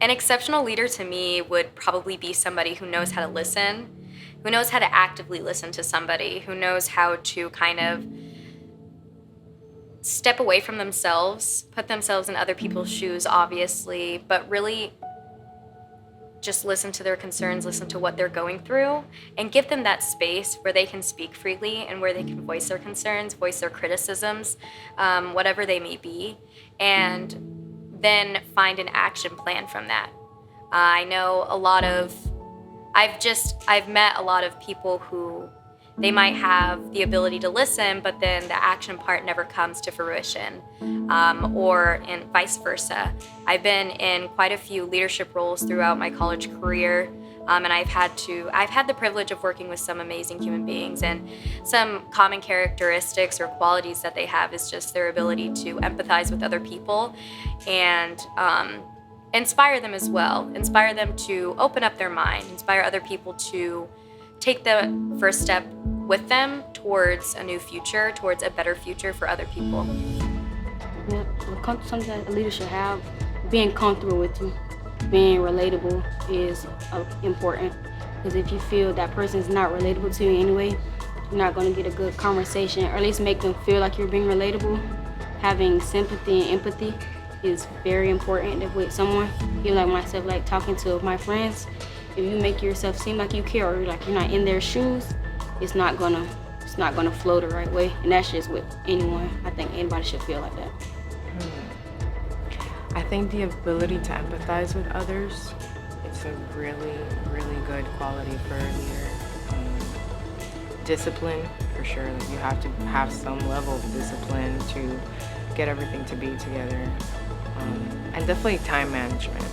An exceptional leader to me would probably be somebody who knows how to listen, who knows how to actively listen to somebody, who knows how to kind of step away from themselves, put themselves in other people's shoes, obviously, but really just listen to their concerns, listen to what they're going through, and give them that space where they can speak freely and where they can voice their concerns, voice their criticisms, whatever they may be, and then find an action plan from that. I know I've met a lot of people who they might have the ability to listen, but then the action part never comes to fruition, or and vice versa. I've been in quite a few leadership roles throughout my college career, and I've had the privilege of working with some amazing human beings, and some common characteristics or qualities that they have is just their ability to empathize with other people and inspire them as well, inspire them to open up their mind, inspire other people to take the first step with them towards a new future, towards a better future for other people. Yeah, something that a leader should have, being comfortable with you, being relatable is important. Because if you feel that person is not relatable to you anyway, you're not going to get a good conversation, or at least make them feel like you're being relatable. Having sympathy and empathy is very important with someone. Even like myself, like talking to my friends, if you make yourself seem like you care or like you're not in their shoes, it's not gonna flow the right way. And that's just with anyone. I think anybody should feel like that. I think the ability to empathize with others, it's a really, really good quality for a leader. Discipline, for sure. Like you have to have some level of discipline to get everything to be together. And definitely time management.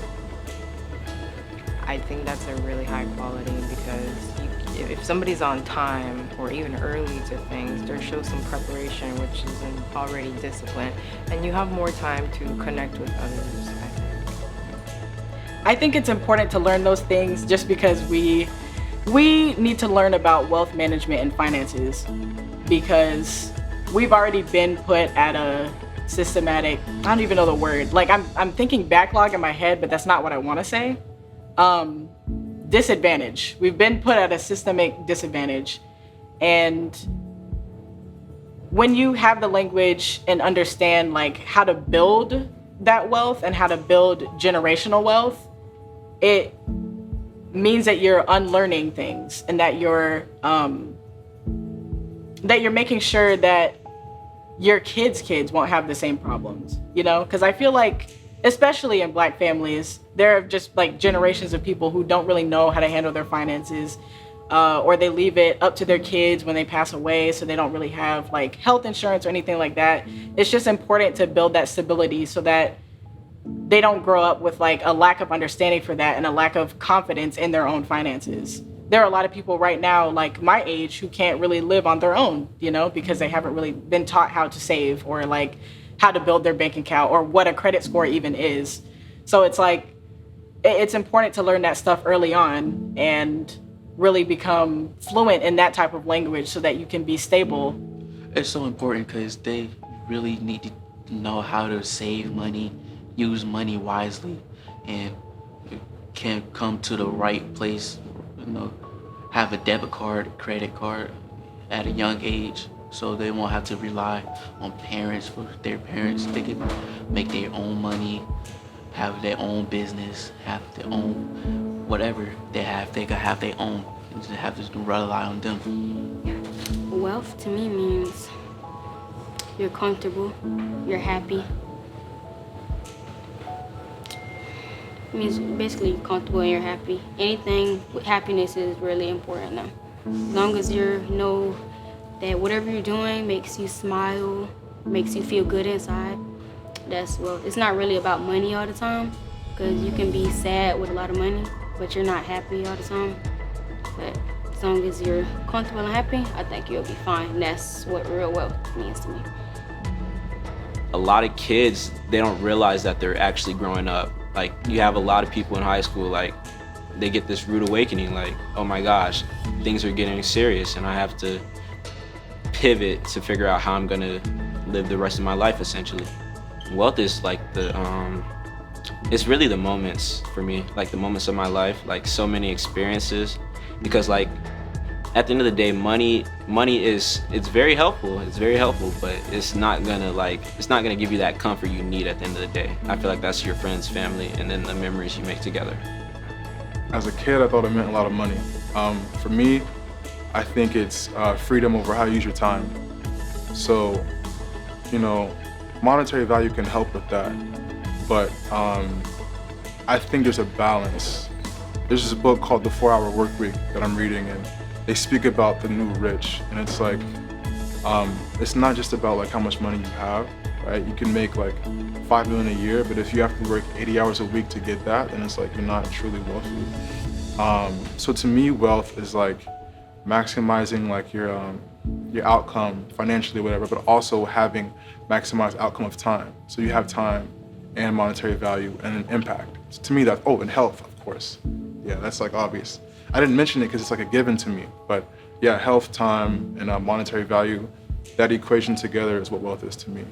I think that's a really high quality because if somebody's on time or even early to things, there shows some preparation, which is already discipline, and you have more time to connect with others, I think. I think it's important to learn those things just because we need to learn about wealth management and finances, because we've already been put at a systematic, I don't even know the word, like I'm thinking backlog in my head, but that's not what I want to say. Disadvantage. We've been put at a systemic disadvantage. And when you have the language and understand like how to build that wealth and how to build generational wealth, it means that you're unlearning things and that you're making sure that your kids won't have the same problems, you know? Because I feel like, especially in Black families, there are just like generations of people who don't really know how to handle their finances, or they leave it up to their kids when they pass away, so they don't really have like health insurance or anything like that. It's just important to build that stability so that they don't grow up with like a lack of understanding for that and a lack of confidence in their own finances. There are a lot of people right now, like my age, who can't really live on their own, you know, because they haven't really been taught how to save or like how to build their bank account or what a credit score even is. So it's like, it's important to learn that stuff early on and really become fluent in that type of language so that you can be stable. It's so important because they really need to know how to save money, use money wisely, and can come to the right place, you know, have a debit card, credit card at a young age, so they won't have to rely on parents for their parents. They can make their own money, have their own business, have their own whatever they have. They can have their own and just have to rely on them. Wealth to me means you're comfortable, you're happy. It means basically you're comfortable and you're happy. Anything with happiness is really important now. As long as you know that whatever you're doing makes you smile, makes you feel good inside, that's wealth. It's not really about money all the time, because you can be sad with a lot of money, but you're not happy all the time. But as long as you're comfortable and happy, I think you'll be fine. And that's what real wealth means to me. A lot of kids, they don't realize that they're actually growing up. Like, you have a lot of people in high school, like, they get this rude awakening, like, oh my gosh, things are getting serious and I have to pivot to figure out how I'm gonna live the rest of my life, essentially. Wealth is like the it's really the moments for me, like the moments of my life, like so many experiences, because like at the end of the day, money it's very helpful, but it's not gonna give you that comfort you need at the end of the day. I feel like that's your friends, family, and then the memories you make together. As a kid, I thought it meant a lot of money. For me, I think it's freedom over how you use your time. So, you know, monetary value can help with that, but I think there's a balance. There's this book called The 4-Hour Workweek that I'm reading, and they speak about the new rich, and it's like, it's not just about like how much money you have, right? You can make like $5 million a year, but if you have to work 80 hours a week to get that, then it's like you're not truly wealthy. So to me, wealth is like maximizing like your outcome financially, whatever, but also having maximized outcome of time. So you have time and monetary value and an impact. So to me, that's, and health, of course. Yeah, that's like obvious. I didn't mention it because it's like a given to me, but yeah, health, time, and monetary value, that equation together is what wealth is to me.